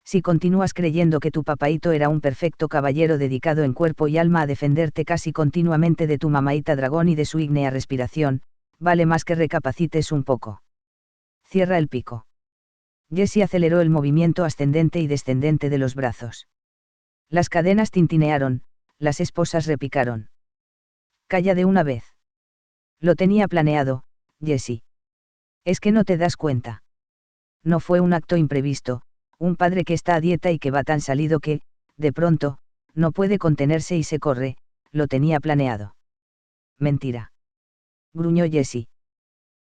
Si continúas creyendo que tu papaíto era un perfecto caballero dedicado en cuerpo y alma a defenderte casi continuamente de tu mamaíta dragón y de su ígnea respiración, vale más que recapacites un poco. Cierra el pico. Jessie aceleró el movimiento ascendente y descendente de los brazos. Las cadenas tintinearon, las esposas repicaron. Calla de una vez. Lo tenía planeado, Jessie. Es que no te das cuenta. No fue un acto imprevisto, un padre que está a dieta y que va tan salido que, de pronto, no puede contenerse y se corre, lo tenía planeado. Mentira. Gruñó Jessie.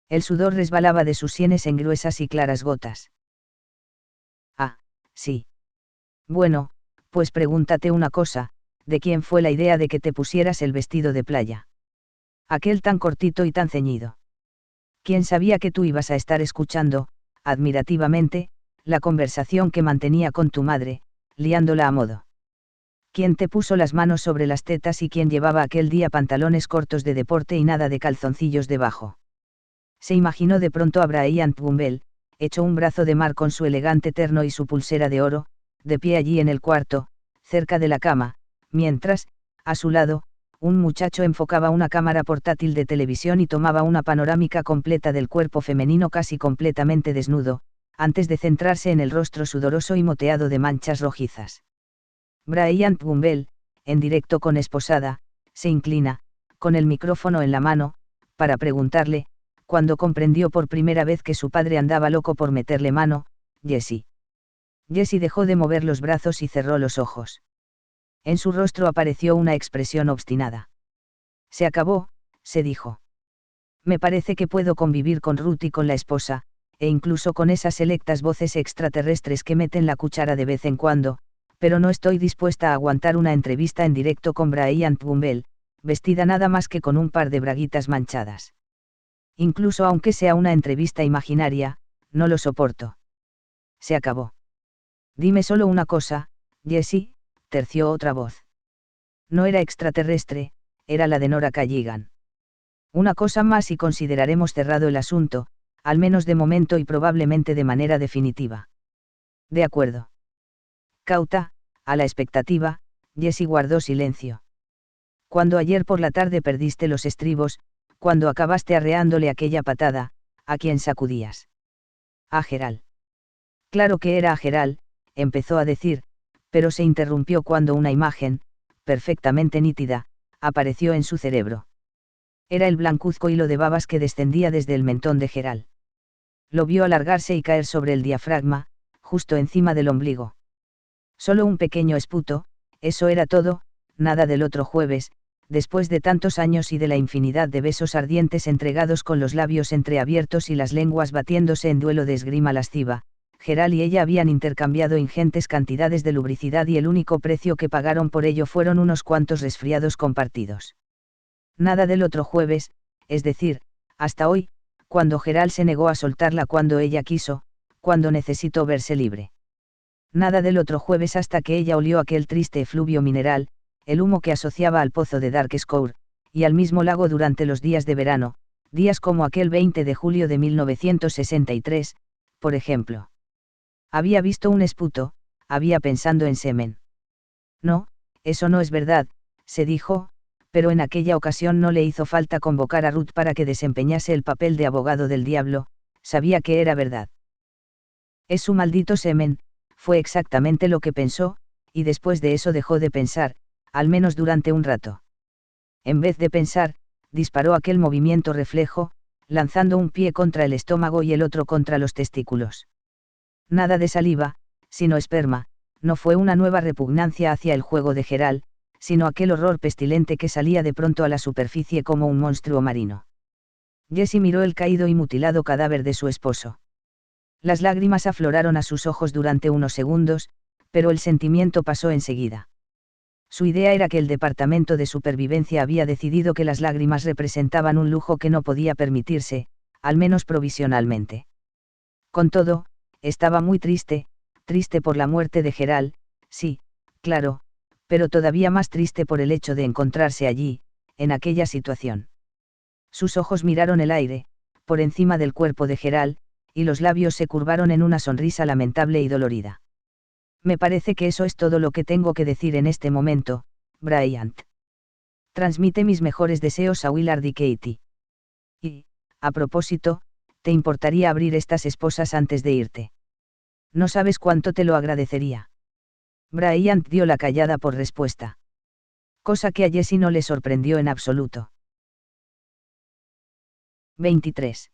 El sudor resbalaba de sus sienes en gruesas y claras gotas. Ah, sí. Bueno, pues pregúntate una cosa, ¿de quién fue la idea de que te pusieras el vestido de playa? Aquel tan cortito y tan ceñido. ¿Quién sabía que tú ibas a estar escuchando, admirativamente, la conversación que mantenía con tu madre, liándola a modo? ¿Quién te puso las manos sobre las tetas y quién llevaba aquel día pantalones cortos de deporte y nada de calzoncillos debajo? Se imaginó de pronto a Brian Gumbel, hecho un brazo de mar con su elegante terno y su pulsera de oro, de pie allí en el cuarto, cerca de la cama, mientras, a su lado, un muchacho enfocaba una cámara portátil de televisión y tomaba una panorámica completa del cuerpo femenino casi completamente desnudo, antes de centrarse en el rostro sudoroso y moteado de manchas rojizas. Brian Gumbel, en directo con Esposada, se inclina, con el micrófono en la mano, para preguntarle, cuando comprendió por primera vez que su padre andaba loco por meterle mano, Jessie. Jessie dejó de mover los brazos y cerró los ojos. En su rostro apareció una expresión obstinada. Se acabó, se dijo. Me parece que puedo convivir con Ruth y con la esposa, e incluso con esas selectas voces extraterrestres que meten la cuchara de vez en cuando, pero no estoy dispuesta a aguantar una entrevista en directo con Brian Gumbel, vestida nada más que con un par de braguitas manchadas. Incluso aunque sea una entrevista imaginaria, no lo soporto. Se acabó. Dime solo una cosa, Jessie, terció otra voz. No era extraterrestre, era la de Nora Calligan. Una cosa más y consideraremos cerrado el asunto, al menos de momento y probablemente de manera definitiva. De acuerdo. Cauta, a la expectativa, Jessie guardó silencio. Cuando ayer por la tarde perdiste los estribos, cuando acabaste arreándole aquella patada, ¿a quién sacudías? A Gerald. Claro que era a Gerald, empezó a decir, pero se interrumpió cuando una imagen, perfectamente nítida, apareció en su cerebro. Era el blancuzco hilo de babas que descendía desde el mentón de Gerald. Lo vio alargarse y caer sobre el diafragma, justo encima del ombligo. Solo un pequeño esputo, eso era todo, nada del otro jueves, después de tantos años y de la infinidad de besos ardientes entregados con los labios entreabiertos y las lenguas batiéndose en duelo de esgrima lasciva. Gerald y ella habían intercambiado ingentes cantidades de lubricidad y el único precio que pagaron por ello fueron unos cuantos resfriados compartidos. Nada del otro jueves, es decir, hasta hoy, cuando Gerald se negó a soltarla cuando ella quiso, cuando necesitó verse libre. Nada del otro jueves hasta que ella olió aquel triste efluvio mineral, el humo que asociaba al pozo de Darkscour, y al mismo lago durante los días de verano, días como aquel 20 de julio de 1963, por ejemplo. Había visto un esputo, había pensado en semen. No, eso no es verdad, se dijo, pero en aquella ocasión no le hizo falta convocar a Ruth para que desempeñase el papel de abogado del diablo, sabía que era verdad. Es su maldito semen, fue exactamente lo que pensó, y después de eso dejó de pensar, al menos durante un rato. En vez de pensar, disparó aquel movimiento reflejo, lanzando un pie contra el estómago y el otro contra los testículos. Nada de saliva, sino esperma, no fue una nueva repugnancia hacia el juego de Gerald, sino aquel horror pestilente que salía de pronto a la superficie como un monstruo marino. Jessie miró el caído y mutilado cadáver de su esposo. Las lágrimas afloraron a sus ojos durante unos segundos, pero el sentimiento pasó enseguida. Su idea era que el Departamento de Supervivencia había decidido que las lágrimas representaban un lujo que no podía permitirse, al menos provisionalmente. Con todo, estaba muy triste por la muerte de Gerald, sí, claro, pero todavía más triste por el hecho de encontrarse allí, en aquella situación. Sus ojos miraron el aire, por encima del cuerpo de Gerald, y los labios se curvaron en una sonrisa lamentable y dolorida. Me parece que eso es todo lo que tengo que decir en este momento, Bryant. Transmite mis mejores deseos a Willard y Katie. Y, a propósito, ¿te importaría abrir estas esposas antes de irte? No sabes cuánto te lo agradecería. Bryant dio la callada por respuesta. Cosa que a Jessie no le sorprendió en absoluto. 23.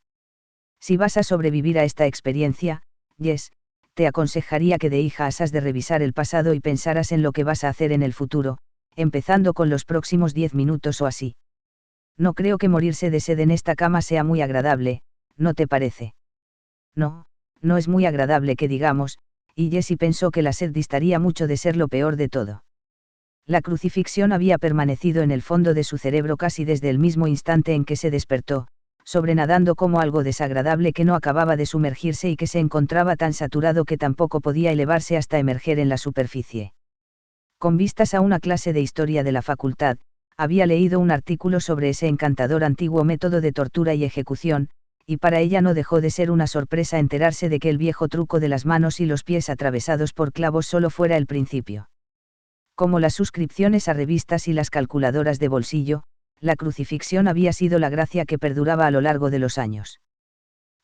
Si vas a sobrevivir a esta experiencia, Jess, te aconsejaría que has de revisar el pasado y pensaras en lo que vas a hacer en el futuro, empezando con los próximos 10 minutos o así. No creo que morirse de sed en esta cama sea muy agradable, ¿no te parece? No, no es muy agradable que digamos, y Jessie pensó que la sed distaría mucho de ser lo peor de todo. La crucifixión había permanecido en el fondo de su cerebro casi desde el mismo instante en que se despertó, sobrenadando como algo desagradable que no acababa de sumergirse y que se encontraba tan saturado que tampoco podía elevarse hasta emerger en la superficie. Con vistas a una clase de historia de la facultad, había leído un artículo sobre ese encantador antiguo método de tortura y ejecución, y para ella no dejó de ser una sorpresa enterarse de que el viejo truco de las manos y los pies atravesados por clavos solo fuera el principio. Como las suscripciones a revistas y las calculadoras de bolsillo, la crucifixión había sido la gracia que perduraba a lo largo de los años.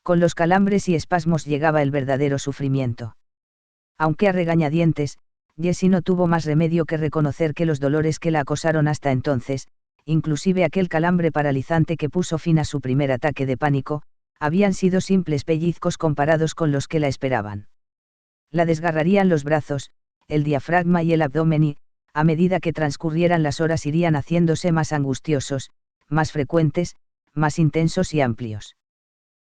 Con los calambres y espasmos llegaba el verdadero sufrimiento. Aunque a regañadientes, Jessie no tuvo más remedio que reconocer que los dolores que la acosaron hasta entonces, inclusive aquel calambre paralizante que puso fin a su primer ataque de pánico, habían sido simples pellizcos comparados con los que la esperaban. La desgarrarían los brazos, el diafragma y el abdomen y, a medida que transcurrieran las horas irían haciéndose más angustiosos, más frecuentes, más intensos y amplios.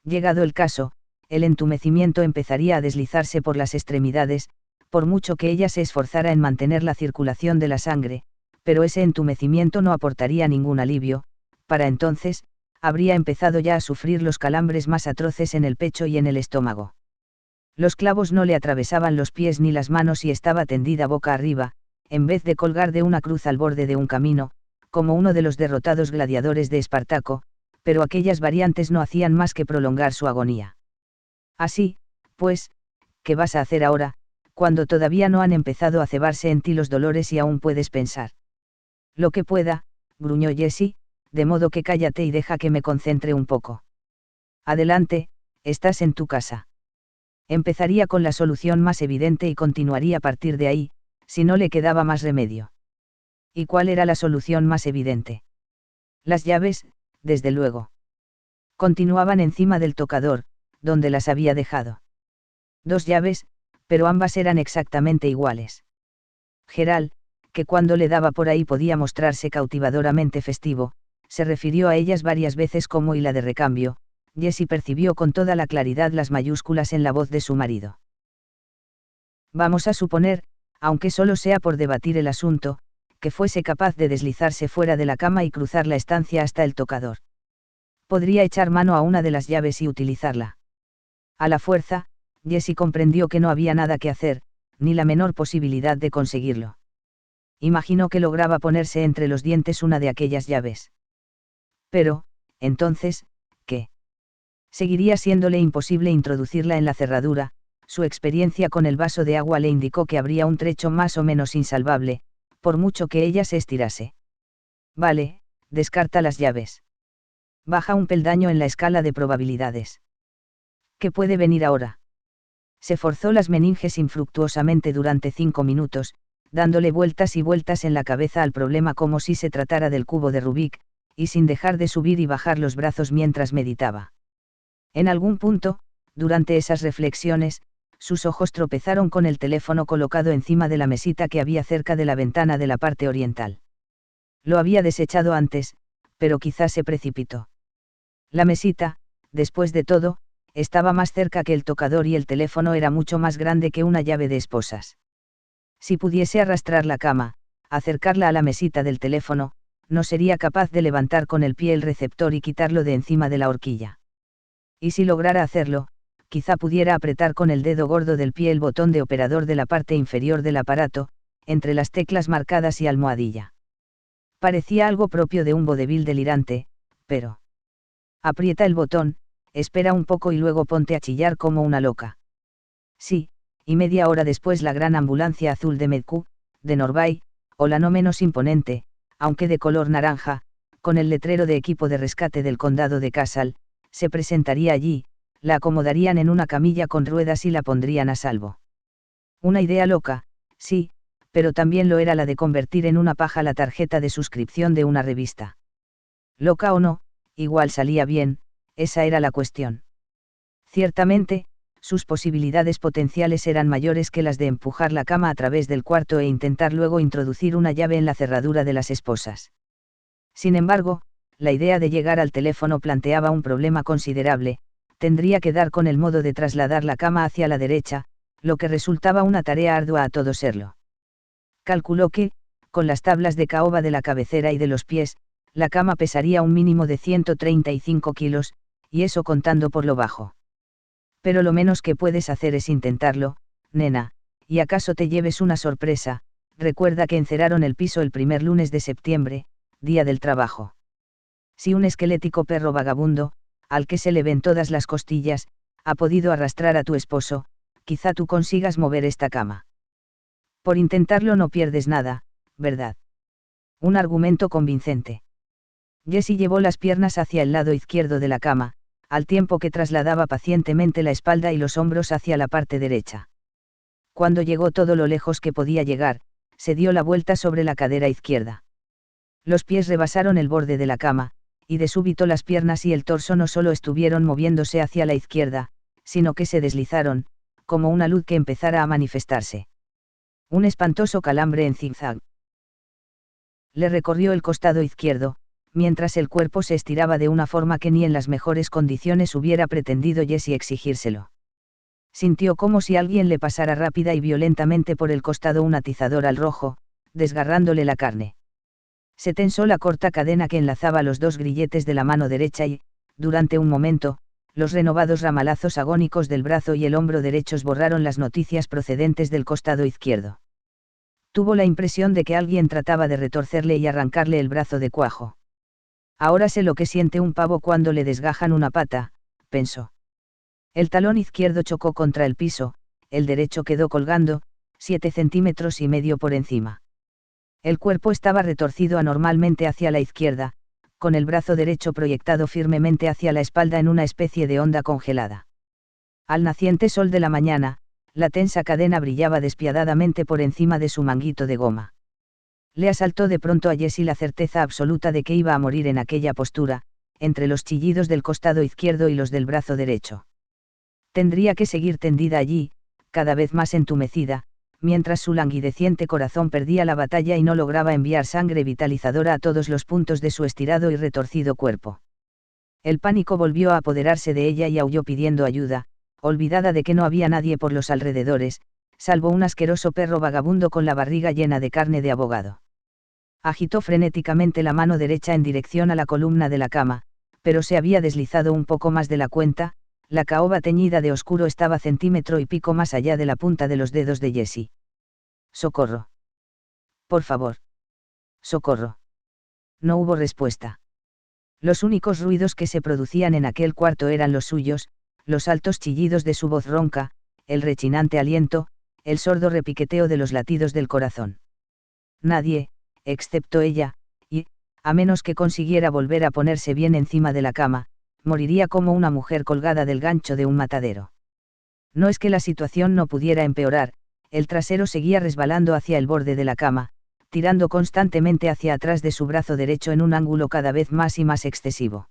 Llegado el caso, el entumecimiento empezaría a deslizarse por las extremidades, por mucho que ella se esforzara en mantener la circulación de la sangre, pero ese entumecimiento no aportaría ningún alivio. Para entonces, habría empezado ya a sufrir los calambres más atroces en el pecho y en el estómago. Los clavos no le atravesaban los pies ni las manos y estaba tendida boca arriba, en vez de colgar de una cruz al borde de un camino, como uno de los derrotados gladiadores de Espartaco, pero aquellas variantes no hacían más que prolongar su agonía. Así, pues, ¿qué vas a hacer ahora, cuando todavía no han empezado a cebarse en ti los dolores y aún puedes pensar? Lo que pueda, gruñó Jessie, de modo que cállate y deja que me concentre un poco. Adelante, estás en tu casa. Empezaría con la solución más evidente y continuaría a partir de ahí, si no le quedaba más remedio. ¿Y cuál era la solución más evidente? Las llaves, desde luego. Continuaban encima del tocador, donde las había dejado. 2 llaves, pero ambas eran exactamente iguales. Gerald, que cuando le daba por ahí podía mostrarse cautivadoramente festivo, se refirió a ellas varias veces como hila de recambio. Jessie percibió con toda la claridad las mayúsculas en la voz de su marido. Vamos a suponer, aunque solo sea por debatir el asunto, que fuese capaz de deslizarse fuera de la cama y cruzar la estancia hasta el tocador. Podría echar mano a una de las llaves y utilizarla. A la fuerza, Jessie comprendió que no había nada que hacer, ni la menor posibilidad de conseguirlo. Imaginó que lograba ponerse entre los dientes una de aquellas llaves. Pero, entonces, ¿qué? Seguiría siéndole imposible introducirla en la cerradura. Su experiencia con el vaso de agua le indicó que habría un trecho más o menos insalvable, por mucho que ella se estirase. Vale, descarta las llaves. Baja un peldaño en la escala de probabilidades. ¿Qué puede venir ahora? Se forzó las meninges infructuosamente durante 5 minutos, dándole vueltas y vueltas en la cabeza al problema como si se tratara del cubo de Rubik, y sin dejar de subir y bajar los brazos mientras meditaba. En algún punto, durante esas reflexiones, sus ojos tropezaron con el teléfono colocado encima de la mesita que había cerca de la ventana de la parte oriental. Lo había desechado antes, pero quizás se precipitó. La mesita, después de todo, estaba más cerca que el tocador y el teléfono era mucho más grande que una llave de esposas. Si pudiese arrastrar la cama, acercarla a la mesita del teléfono, no sería capaz de levantar con el pie el receptor y quitarlo de encima de la horquilla. Y si lograra hacerlo, quizá pudiera apretar con el dedo gordo del pie el botón de operador de la parte inferior del aparato, entre las teclas marcadas y almohadilla. Parecía algo propio de un vodevil delirante, pero... Aprieta el botón, espera un poco y luego ponte a chillar como una loca. Sí, y media hora después la gran ambulancia azul de Medcu, de Norbay, o la no menos imponente, aunque de color naranja, con el letrero de equipo de rescate del condado de Casal, se presentaría allí, la acomodarían en una camilla con ruedas y la pondrían a salvo. Una idea loca, sí, pero también lo era la de convertir en una paja la tarjeta de suscripción de una revista. Loca o no, igual salía bien, esa era la cuestión. Ciertamente, sus posibilidades potenciales eran mayores que las de empujar la cama a través del cuarto e intentar luego introducir una llave en la cerradura de las esposas. Sin embargo, la idea de llegar al teléfono planteaba un problema considerable, tendría que dar con el modo de trasladar la cama hacia la derecha, lo que resultaba una tarea ardua a todo serlo. Calculó que, con las tablas de caoba de la cabecera y de los pies, la cama pesaría un mínimo de 135 kilos, y eso contando por lo bajo. Pero lo menos que puedes hacer es intentarlo, nena, y acaso te lleves una sorpresa. Recuerda que enceraron el piso el primer lunes de septiembre, día del trabajo. Si un esquelético perro vagabundo, al que se le ven todas las costillas, ha podido arrastrar a tu esposo, quizá tú consigas mover esta cama. Por intentarlo no pierdes nada, ¿verdad? Un argumento convincente. Jessie llevó las piernas hacia el lado izquierdo de la cama, al tiempo que trasladaba pacientemente la espalda y los hombros hacia la parte derecha. Cuando llegó todo lo lejos que podía llegar, se dio la vuelta sobre la cadera izquierda. Los pies rebasaron el borde de la cama, y de súbito las piernas y el torso no solo estuvieron moviéndose hacia la izquierda, sino que se deslizaron, como una luz que empezara a manifestarse. Un espantoso calambre en zigzag. Le recorrió el costado izquierdo, mientras el cuerpo se estiraba de una forma que ni en las mejores condiciones hubiera pretendido Jessie exigírselo. Sintió como si alguien le pasara rápida y violentamente por el costado un atizador al rojo, desgarrándole la carne. Se tensó la corta cadena que enlazaba los dos grilletes de la mano derecha y, durante un momento, los renovados ramalazos agónicos del brazo y el hombro derechos borraron las noticias procedentes del costado izquierdo. Tuvo la impresión de que alguien trataba de retorcerle y arrancarle el brazo de cuajo. Ahora sé lo que siente un pavo cuando le desgajan una pata, pensó. El talón izquierdo chocó contra el piso, el derecho quedó colgando, 7,5 centímetros por encima. El cuerpo estaba retorcido anormalmente hacia la izquierda, con el brazo derecho proyectado firmemente hacia la espalda en una especie de onda congelada. Al naciente sol de la mañana, la tensa cadena brillaba despiadadamente por encima de su manguito de goma. Le asaltó de pronto a Jessie la certeza absoluta de que iba a morir en aquella postura, entre los chillidos del costado izquierdo y los del brazo derecho. Tendría que seguir tendida allí, cada vez más entumecida, mientras su languideciente corazón perdía la batalla y no lograba enviar sangre vitalizadora a todos los puntos de su estirado y retorcido cuerpo. El pánico volvió a apoderarse de ella y aulló pidiendo ayuda, olvidada de que no había nadie por los alrededores, salvo un asqueroso perro vagabundo con la barriga llena de carne de abogado. Agitó frenéticamente la mano derecha en dirección a la columna de la cama, pero se había deslizado un poco más de la cuenta. La caoba teñida de oscuro estaba centímetro y pico más allá de la punta de los dedos de Jessie. ¡Socorro! Por favor. ¡Socorro! No hubo respuesta. Los únicos ruidos que se producían en aquel cuarto eran los suyos, los altos chillidos de su voz ronca, el rechinante aliento, el sordo repiqueteo de los latidos del corazón. Nadie, excepto ella, y, a menos que consiguiera volver a ponerse bien encima de la cama, moriría como una mujer colgada del gancho de un matadero. No es que la situación no pudiera empeorar, el trasero seguía resbalando hacia el borde de la cama, tirando constantemente hacia atrás de su brazo derecho en un ángulo cada vez más y más excesivo.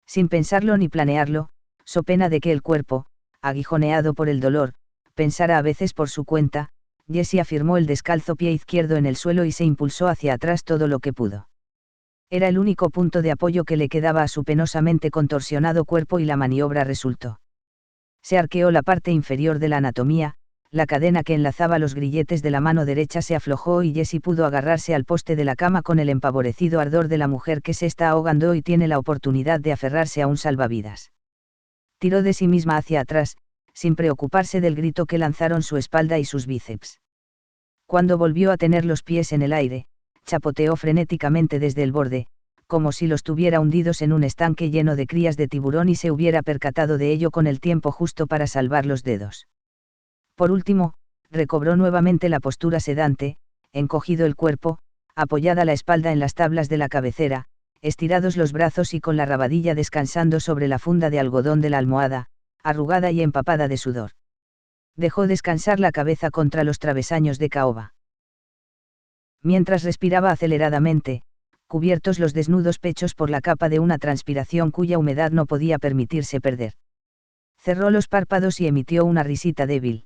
Sin pensarlo ni planearlo, so pena de que el cuerpo, aguijoneado por el dolor, pensara a veces por su cuenta, Jessie afirmó el descalzo pie izquierdo en el suelo y se impulsó hacia atrás todo lo que pudo. Era el único punto de apoyo que le quedaba a su penosamente contorsionado cuerpo y la maniobra resultó Se arqueó la parte inferior de la anatomía, la cadena que enlazaba los grilletes de la mano derecha se aflojó y Jessie pudo agarrarse al poste de la cama con el empavorecido ardor de la mujer que se está ahogando y tiene la oportunidad de aferrarse a un salvavidas. Tiró de sí misma hacia atrás, sin preocuparse del grito que lanzaron su espalda y sus bíceps. Cuando volvió a tener los pies en el aire, chapoteó frenéticamente desde el borde, como si los tuviera hundidos en un estanque lleno de crías de tiburón y se hubiera percatado de ello con el tiempo justo para salvar los dedos. Por último, recobró nuevamente la postura sedante, encogido el cuerpo, apoyada la espalda en las tablas de la cabecera, estirados los brazos y con la rabadilla descansando sobre la funda de algodón de la almohada, arrugada y empapada de sudor. Dejó descansar la cabeza contra los travesaños de caoba. Mientras respiraba aceleradamente, cubiertos los desnudos pechos por la capa de una transpiración cuya humedad no podía permitirse perder. Cerró los párpados y emitió una risita débil.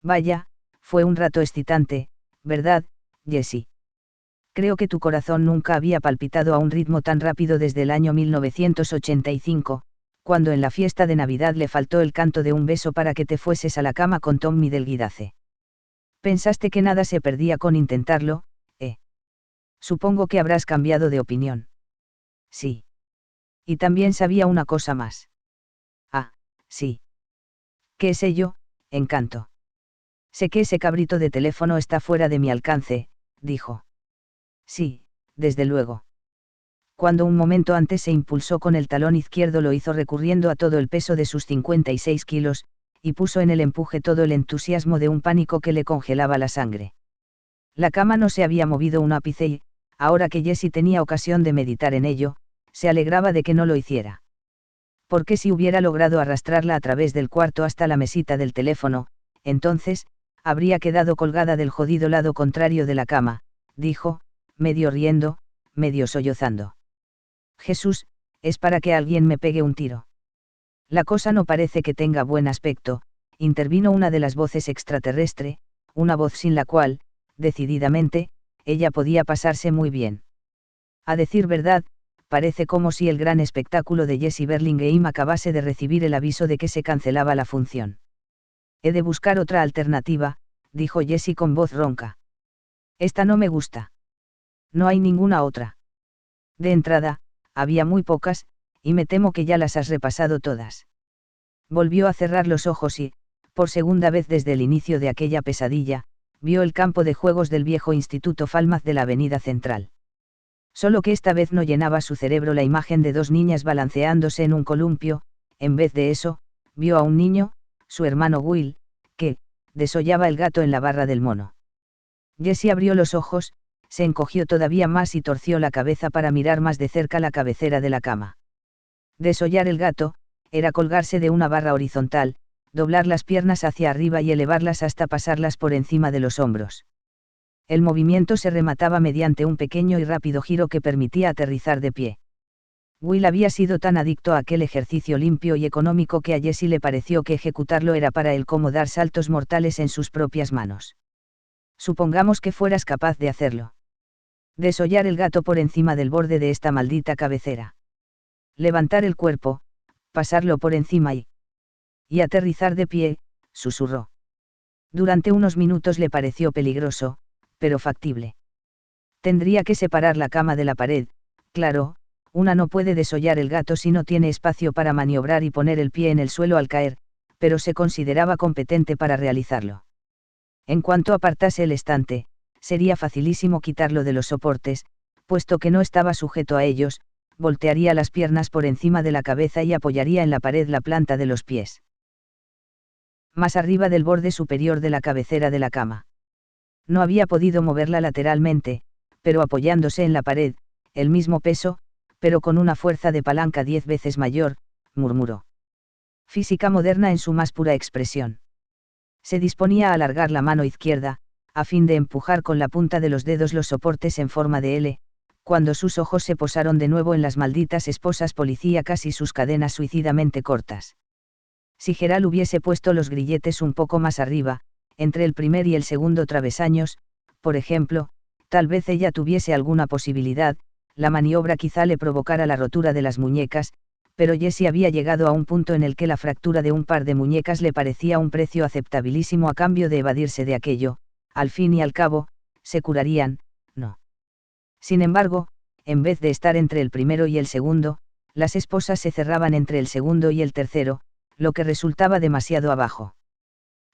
Vaya, fue un rato excitante, ¿verdad, Jessie? Creo que tu corazón nunca había palpitado a un ritmo tan rápido desde el año 1985, cuando en la fiesta de Navidad le faltó el canto de un beso para que te fueses a la cama con Tommy del Guidace. Pensaste que nada se perdía con intentarlo, ¿eh? Supongo que habrás cambiado de opinión. Sí. Y también sabía una cosa más. Ah, sí. ¿Qué sé yo? Encanto. Sé que ese cabrito de teléfono está fuera de mi alcance, dijo. Sí, desde luego. Cuando un momento antes se impulsó con el talón izquierdo lo hizo recurriendo a todo el peso de sus 56 kilos, y puso en el empuje todo el entusiasmo de un pánico que le congelaba la sangre. La cama no se había movido un ápice y, ahora que Jessie tenía ocasión de meditar en ello, se alegraba de que no lo hiciera. Porque si hubiera logrado arrastrarla a través del cuarto hasta la mesita del teléfono, entonces, habría quedado colgada del jodido lado contrario de la cama, dijo, medio riendo, medio sollozando. Jesús, es para que alguien me pegue un tiro. La cosa no parece que tenga buen aspecto, intervino una de las voces extraterrestre, una voz sin la cual, decididamente, ella podía pasarse muy bien. A decir verdad, parece como si el gran espectáculo de Jessie Burlingame acabase de recibir el aviso de que se cancelaba la función. He de buscar otra alternativa, dijo Jessie con voz ronca. Esta no me gusta. No hay ninguna otra. De entrada, había muy pocas, y me temo que ya las has repasado todas. Volvió a cerrar los ojos y, por segunda vez desde el inicio de aquella pesadilla, vio el campo de juegos del viejo Instituto Falmouth de la Avenida Central. Solo que esta vez no llenaba su cerebro la imagen de dos niñas balanceándose en un columpio, en vez de eso, vio a un niño, su hermano Will, que, desollaba el gato en la barra del mono. Jessie abrió los ojos, se encogió todavía más y torció la cabeza para mirar más de cerca la cabecera de la cama. Desollar el gato, era colgarse de una barra horizontal, doblar las piernas hacia arriba y elevarlas hasta pasarlas por encima de los hombros. El movimiento se remataba mediante un pequeño y rápido giro que permitía aterrizar de pie. Will había sido tan adicto a aquel ejercicio limpio y económico que a Jessie le pareció que ejecutarlo era para él como dar saltos mortales en sus propias manos. Supongamos que fueras capaz de hacerlo. Desollar el gato por encima del borde de esta maldita cabecera. Levantar el cuerpo, pasarlo por encima y aterrizar de pie, susurró. Durante unos minutos le pareció peligroso, pero factible. Tendría que separar la cama de la pared, claro, una no puede desollar el gato si no tiene espacio para maniobrar y poner el pie en el suelo al caer, pero se consideraba competente para realizarlo. En cuanto apartase el estante, sería facilísimo quitarlo de los soportes, puesto que no estaba sujeto a ellos, voltearía las piernas por encima de la cabeza y apoyaría en la pared la planta de los pies. Más arriba del borde superior de la cabecera de la cama. No había podido moverla lateralmente, pero apoyándose en la pared, el mismo peso, pero con una fuerza de palanca 10 veces mayor, murmuró. Física moderna en su más pura expresión. Se disponía a alargar la mano izquierda, a fin de empujar con la punta de los dedos los soportes en forma de L, cuando sus ojos se posaron de nuevo en las malditas esposas policíacas y sus cadenas suicidamente cortas. Si Gerald hubiese puesto los grilletes un poco más arriba, entre el primer y el segundo travesaños, por ejemplo, tal vez ella tuviese alguna posibilidad, la maniobra quizá le provocara la rotura de las muñecas, pero Jessie había llegado a un punto en el que la fractura de un par de muñecas le parecía un precio aceptabilísimo a cambio de evadirse de aquello. Al fin y al cabo, se curarían, ¿no? Sin embargo, en vez de estar entre el primero y el segundo, las esposas se cerraban entre el segundo y el tercero, lo que resultaba demasiado abajo.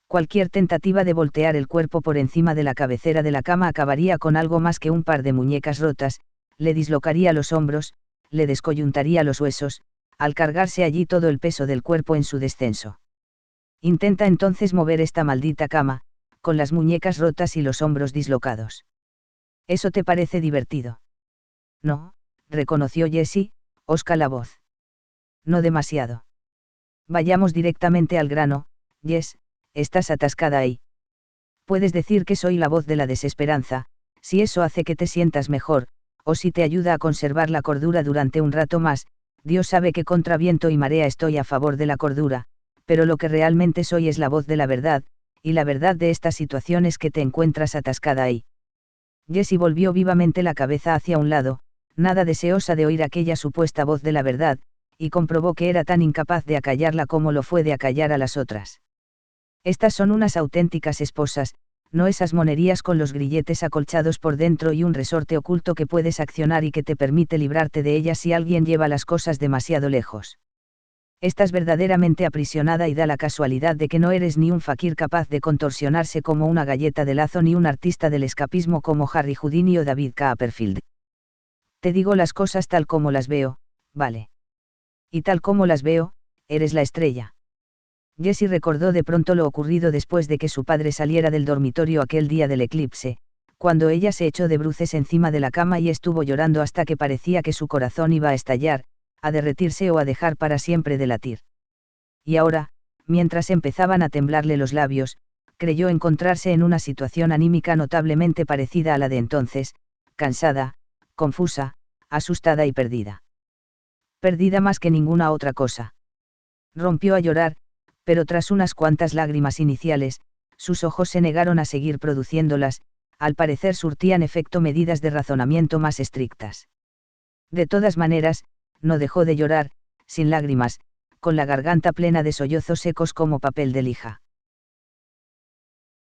Cualquier tentativa de voltear el cuerpo por encima de la cabecera de la cama acabaría con algo más que un par de muñecas rotas, le dislocaría los hombros, le descoyuntaría los huesos, al cargarse allí todo el peso del cuerpo en su descenso. Intenta entonces mover esta maldita cama, con las muñecas rotas y los hombros dislocados. ¿Eso te parece divertido? No, reconoció Jessie, osca la voz. No demasiado. Vayamos directamente al grano, Jess, estás atascada ahí. Puedes decir que soy la voz de la desesperanza, si eso hace que te sientas mejor, o si te ayuda a conservar la cordura durante un rato más. Dios sabe que contra viento y marea estoy a favor de la cordura, pero lo que realmente soy es la voz de la verdad, y la verdad de esta situación es que te encuentras atascada ahí. Jessie volvió vivamente la cabeza hacia un lado, nada deseosa de oír aquella supuesta voz de la verdad, y comprobó que era tan incapaz de acallarla como lo fue de acallar a las otras. Estas son unas auténticas esposas, no esas monerías con los grilletes acolchados por dentro y un resorte oculto que puedes accionar y que te permite librarte de ellas si alguien lleva las cosas demasiado lejos. Estás verdaderamente aprisionada y da la casualidad de que no eres ni un fakir capaz de contorsionarse como una galleta de lazo ni un artista del escapismo como Harry Houdini o David Copperfield. Te digo las cosas tal como las veo, ¿vale? Y tal como las veo, eres la estrella. Jessie recordó de pronto lo ocurrido después de que su padre saliera del dormitorio aquel día del eclipse, cuando ella se echó de bruces encima de la cama y estuvo llorando hasta que parecía que su corazón iba a estallar, a derretirse o a dejar para siempre de latir. Y ahora, mientras empezaban a temblarle los labios, creyó encontrarse en una situación anímica notablemente parecida a la de entonces, cansada, confusa, asustada y perdida. Perdida más que ninguna otra cosa. Rompió a llorar, pero tras unas cuantas lágrimas iniciales, sus ojos se negaron a seguir produciéndolas, al parecer surtían efecto medidas de razonamiento más estrictas. De todas maneras, no dejó de llorar, sin lágrimas, con la garganta plena de sollozos secos como papel de lija.